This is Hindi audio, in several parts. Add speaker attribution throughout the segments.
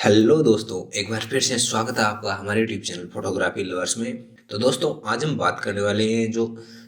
Speaker 1: हेलो दोस्तों, एक बार फिर से स्वागत है आपका हमारे यूट्यूब चैनल फोटोग्राफी लवर्स में। तो दोस्तों, आज हम बात करने वाले हैं जो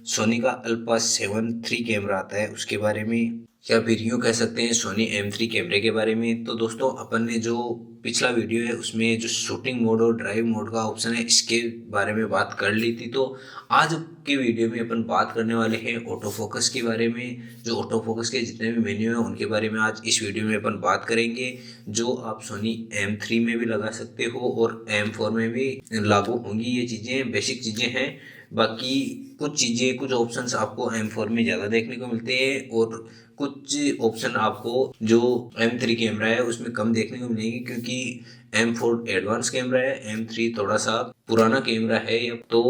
Speaker 1: सोनी का अल्फा 7 III कैमरा आता है उसके बारे में, या फिर यूँ कह सकते हैं सोनी M3 कैमरे के बारे में। तो दोस्तों, अपन ने जो पिछला वीडियो है उसमें जो शूटिंग मोड और ड्राइव मोड का ऑप्शन है इसके बारे में बात कर ली थी। तो आज के वीडियो में अपन बात करने वाले हैं ऑटो फोकस के बारे में। जो ऑटो फोकस के जितने भी मेन्यू हैं उनके बारे में आज इस वीडियो में अपन बात करेंगे, जो आप सोनी M3 में भी लगा सकते हो और M4 में भी लागू होंगी। ये चीज़ें बेसिक चीज़ें हैं। बाकी कुछ चीज़ें, कुछ ऑप्शंस आपको M4 में ज़्यादा देखने को मिलते हैं और कुछ ऑप्शन आपको जो M3 कैमरा है उसमें कम देखने को मिलेंगे, क्योंकि M4 एडवांस कैमरा है, M3 थोड़ा सा पुराना कैमरा है। तो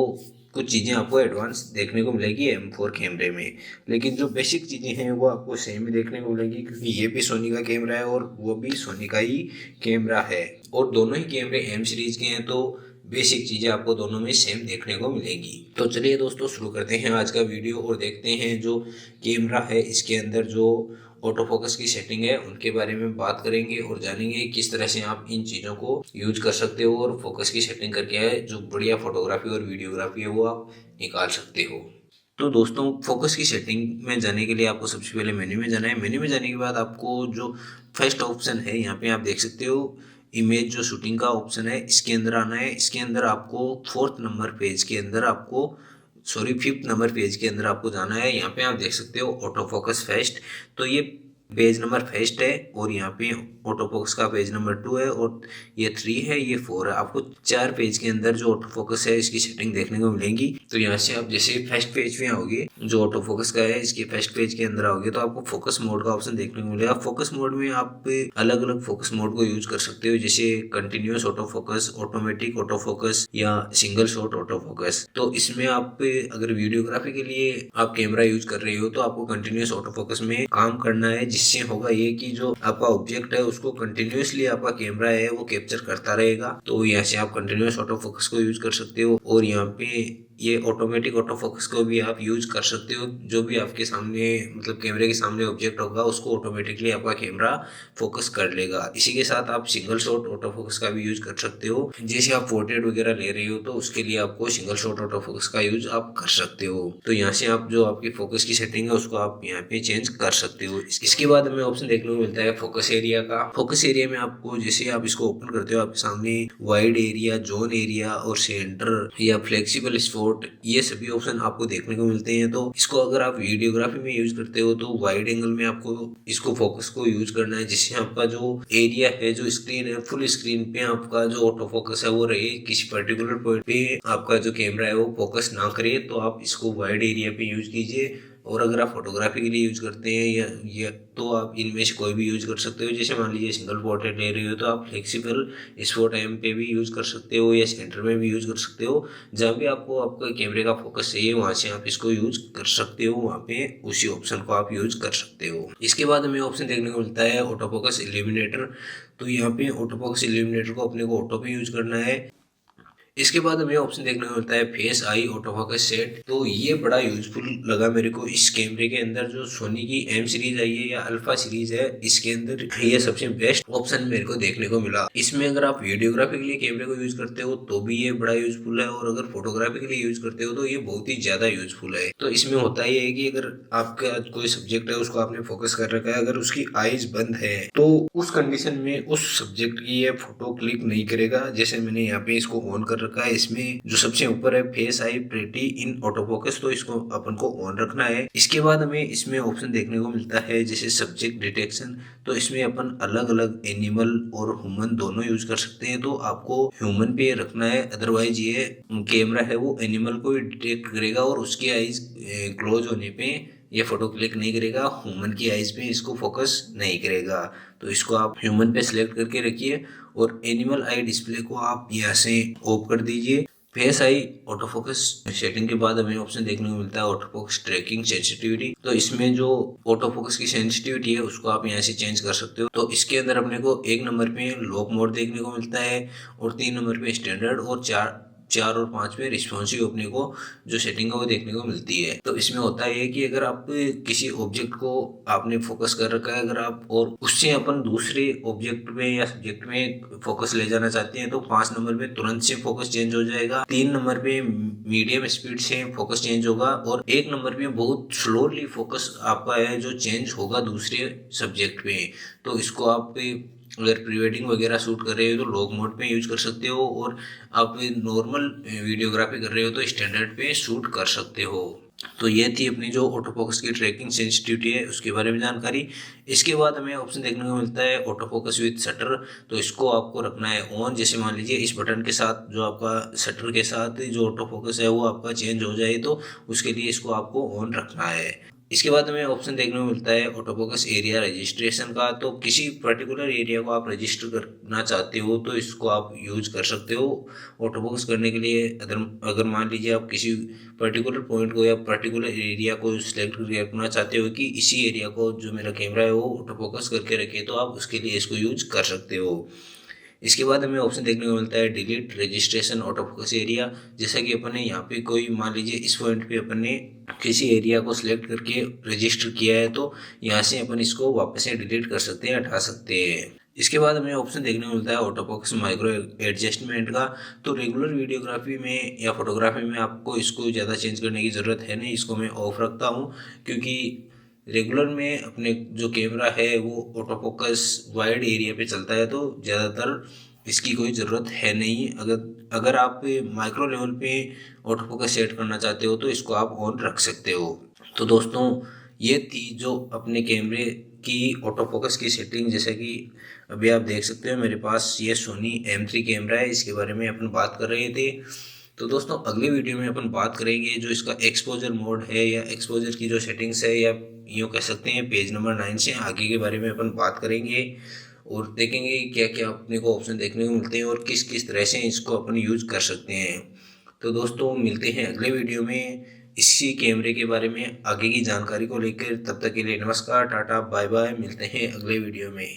Speaker 1: कुछ चीज़ें आपको एडवांस देखने को मिलेगी M4 कैमरे में, लेकिन जो बेसिक चीज़ें हैं वो आपको सेम ही देखने को मिलेगी, क्योंकि ये भी सोनी का कैमरा है और वो भी सोनी का ही कैमरा है और दोनों ही कैमरे M सीरीज के हैं। तो बेसिक चीज़ें आपको दोनों में सेम देखने को मिलेगी। तो चलिए दोस्तों, शुरू करते हैं आज का वीडियो और देखते हैं जो कैमरा है इसके अंदर जो ऑटो फोकस की सेटिंग है उनके बारे में बात करेंगे और जानेंगे किस तरह से आप इन चीज़ों को यूज कर सकते हो और फोकस की सेटिंग करके है जो बढ़िया फोटोग्राफी और वीडियोग्राफी है वो आप निकाल सकते हो। तो दोस्तों, फोकस की सेटिंग में जाने के लिए आपको सबसे पहले मेन्यू में जाना है। मेन्यू में जाने के बाद आपको जो फर्स्ट ऑप्शन है यहाँ पे आप देख सकते हो, इमेज जो शूटिंग का ऑप्शन है इसके अंदर आना है। इसके अंदर आपको 4th नंबर पेज के अंदर आपको 5th नंबर पेज के अंदर आपको जाना है। यहाँ पे आप देख सकते हो ऑटो फोकस फर्स्ट। तो ये पेज नंबर फर्स्ट है और यहाँ पे ऑटो फोकस का पेज नंबर 2 है और ये 3 है, ये 4 है। आपको 4 पेज के अंदर जो ऑटो फोकस है इसकी सेटिंग देखने को मिलेंगी। तो यहाँ से आप जैसे फर्स्ट पेज में आओगे, जो ऑटो फोकस का है इसके फर्स्ट पेज के अंदर आओगे तो आपको फोकस मोड का ऑप्शन देखने को मिलेगा। फोकस मोड में आप अलग अलग फोकस मोड को यूज कर सकते हो, जैसे continuous auto focus, automatic auto focus या सिंगल शॉट ऑटो फोकस। तो इसमें आप अगर वीडियोग्राफी के लिए आप कैमरा यूज कर रहे हो तो आपको कंटिन्यूअस ऑटो फोकस में काम करना है, जिससे होगा ये कि जो आपका ऑब्जेक्ट है उसको कंटिन्यूअसली आपका कैमरा है वो कैप्चर करता रहेगा। तो यहाँ से आप कंटिन्यूअस ऑटो फोकस को यूज कर सकते हो और यहाँ पे ये ऑटोमेटिक ऑटो फोकस को भी आप यूज कर सकते हो। जो भी आपके सामने मतलब कैमरे के सामने ऑब्जेक्ट होगा उसको ऑटोमेटिकली आपका कैमरा फोकस कर लेगा। इसी के साथ आप सिंगल शॉट ऑटो फोकस का भी यूज कर सकते हो, जैसे आप पोर्ट्रेट वगैरह ले रहे हो तो उसके लिए आपको सिंगल शॉट ऑटो फोकस का यूज आप कर सकते हो। तो यहाँ से आप जो आपकी फोकस की सेटिंग है उसको आप यहाँ पे चेंज कर सकते हो। इसके बाद हमें ऑप्शन देखने को मिलता है फोकस एरिया का। फोकस एरिया में आपको जैसे आप इसको ओपन करते हो आपके सामने वाइड एरिया, जोन एरिया और सेंटर या फ्लेक्सिबल स्पॉट, ये सभी ऑप्शन आपको देखने को मिलते हैं। तो इसको अगर आप वीडियोग्राफी में यूज करते हो तो वाइड एंगल में आपको इसको फोकस को यूज करना है, जिससे आपका जो एरिया है, जो स्क्रीन है, फुल स्क्रीन पे आपका जो ऑटो फोकस है वो रहे, किसी पर्टिकुलर पॉइंट पे आपका जो कैमरा है वो फोकस ना करे। तो आप इसको वाइड एरिया पे यूज कीजिए। और अगर आप फोटोग्राफी के लिए यूज करते हैं या तो आप इनमें से कोई भी यूज कर सकते हो। जैसे मान लीजिए सिंगल पोर्ट्रेट ले रहे हो तो आप फ्लेक्सिबल स्पॉट एम पे भी यूज कर सकते हो या सेंटर में भी यूज कर सकते हो। जहाँ भी आपको आपका कैमरे का फोकस चाहिए वहां से आप इसको यूज कर सकते हो, वहाँ पे उसी ऑप्शन को आप यूज कर सकते हो। इसके बाद हमें ऑप्शन देखने को मिलता है ऑटो फोकस इल्यूमिनेटर। तो यहाँ पे ऑटो फोकस इल्यूमिनेटर को अपने को ऑटो पे यूज करना है। इसके बाद हमें ऑप्शन देखने को मिलता है face I auto focus set. तो ये बड़ा यूजफुल लगा मेरे को इस कैमरे के अंदर। जो सोनी की एम सीरीज आई है या अल्फा सीरीज है इसके अंदर ये सबसे बेस्ट ऑप्शन मेरे को देखने को मिला। इसमें अगर आप वीडियोग्राफी के लिए कैमरे को यूज करते हो तो भी ये बड़ा यूजफुल है, और अगर फोटोग्राफी के लिए यूज करते हो तो ये बहुत ही ज्यादा यूजफुल है। तो इसमें होता ये है कि अगर आपका कोई सब्जेक्ट है उसको आपने फोकस कर रखा है, अगर उसकी आईज बंद है तो उस कंडीशन में उस सब्जेक्ट की ये फोटो क्लिक नहीं करेगा। जैसे मैंने यहाँ पे इसको ऑन कर रखा है, इसमें जो सबसे ऊपर है face I pretty in auto focus, तो इसको अपन को ऑन रखना है। इसके बाद हमें इसमें ऑप्शन देखने को मिलता है जैसे सब्जेक्ट डिटेक्शन। तो इसमें अपन अलग अलग एनिमल और ह्यूमन दोनों यूज कर सकते हैं। तो आपको ह्यूमन पे रखना है, अदरवाइज ये कैमरा है वो एनिमल को डिटेक्ट करेगा और उसकी आईज क्लोज होने पे ये फोटो क्लिक नहीं करेगा, ह्यूमन की आईज पे इसको फोकस नहीं करेगा। तो इसको आप ह्यूमन पे सिलेक्ट करके रखिए और एनिमल आई डिस्प्ले को आप यहाँ से ऑफ कर दीजिए। Face I auto focus setting के बाद हमें ऑप्शन देखने को मिलता है ऑटो फोकस ट्रैकिंग सेंसिटिविटी। तो इसमें जो ऑटो फोकस की सेंसिटिविटी है उसको आप यहाँ से चेंज कर सकते हो। तो इसके अंदर अपने को 1 नंबर पे लॉक मोड देखने को मिलता है और 3 नंबर पे स्टैंडर्ड और 4 और 5 में रिस्पॉन्सिव अपने को जो सेटिंग है वो देखने को मिलती है। तो इसमें होता है कि अगर आप किसी ऑब्जेक्ट को आपने फोकस कर रखा है, अगर आप और उससे अपन दूसरे ऑब्जेक्ट में या सब्जेक्ट में फोकस ले जाना चाहते हैं तो 5 नंबर पे तुरंत से फोकस चेंज हो जाएगा, 3 नंबर पे मीडियम स्पीड से फोकस चेंज होगा और 1 नंबर पे बहुत स्लोली फोकस आपका है जो चेंज होगा दूसरे सब्जेक्ट पे। तो इसको आप अगर प्री वेडिंग वगैरह शूट कर रहे हो तो लॉग मोड पे यूज कर सकते हो, और आप नॉर्मल वीडियोग्राफी कर रहे हो तो स्टैंडर्ड पे शूट कर सकते हो। तो ये थी अपनी जो ऑटो फोकस की ट्रैकिंग सेंसिटिविटी है उसके बारे में जानकारी। इसके बाद हमें ऑप्शन देखने को मिलता है ऑटो फोकस विद शटर। तो इसको आपको रखना है ऑन। जैसे मान लीजिए इस बटन के साथ जो आपका शटर के साथ जो ऑटो फोकस है वो आपका चेंज हो जाए तो उसके लिए इसको आपको ऑन रखना है। इसके बाद हमें ऑप्शन देखने को मिलता है ऑटो फोकस एरिया रजिस्ट्रेशन का। तो किसी पर्टिकुलर एरिया को आप रजिस्टर करना चाहते हो तो इसको आप यूज कर सकते हो ऑटो फोकस करने के लिए। अगर मान लीजिए आप किसी पर्टिकुलर पॉइंट को या पर्टिकुलर एरिया को सिलेक्ट करना चाहते हो कि इसी एरिया को जो मेरा कैमरा है वो ऑटो फोकस करके रखे, तो आप उसके लिए इसको यूज कर सकते हो। इसके बाद हमें ऑप्शन देखने को मिलता है delete registration auto focus area. जैसा कि अपन ने यहाँ पे कोई मान लीजिए इस पॉइंट पे अपन ने किसी एरिया को सिलेक्ट करके रजिस्टर किया है तो यहाँ से अपन इसको वापस से डिलीट कर सकते हैं, हटा सकते हैं। इसके बाद हमें ऑप्शन देखने को मिलता है ऑटो फोकस माइक्रो एडजस्टमेंट का। तो रेगुलर वीडियोग्राफी में या फोटोग्राफी में आपको इसको ज़्यादा चेंज करने की ज़रूरत है नहीं, इसको मैं ऑफ रखता हूँ क्योंकि रेगुलर में अपने जो कैमरा है वो ऑटो फोकस वाइड एरिया पे चलता है तो ज़्यादातर इसकी कोई ज़रूरत है नहीं। अगर आप माइक्रो लेवल पे ऑटो फोकस सेट करना चाहते हो तो इसको आप ऑन रख सकते हो। तो दोस्तों ये थी जो अपने कैमरे की ऑटो फोकस की सेटिंग। जैसे कि अभी आप देख सकते हो मेरे पास ये सोनी M3 कैमरा है, इसके बारे में अपन बात कर रहे थे। तो दोस्तों अगले वीडियो में अपन बात करेंगे जो इसका एक्सपोजर मोड है या एक्सपोजर की जो सेटिंग्स है या यूँ कह सकते हैं पेज नंबर 9 से आगे के बारे में अपन बात करेंगे और देखेंगे क्या क्या अपने को ऑप्शन देखने को मिलते हैं और किस किस तरह से इसको अपन यूज कर सकते हैं। तो दोस्तों मिलते हैं अगले वीडियो में इसी कैमरे के बारे में आगे की जानकारी को लेकर। तब तक के लिए नमस्कार, टाटा, बाय बाय, मिलते हैं अगले वीडियो में।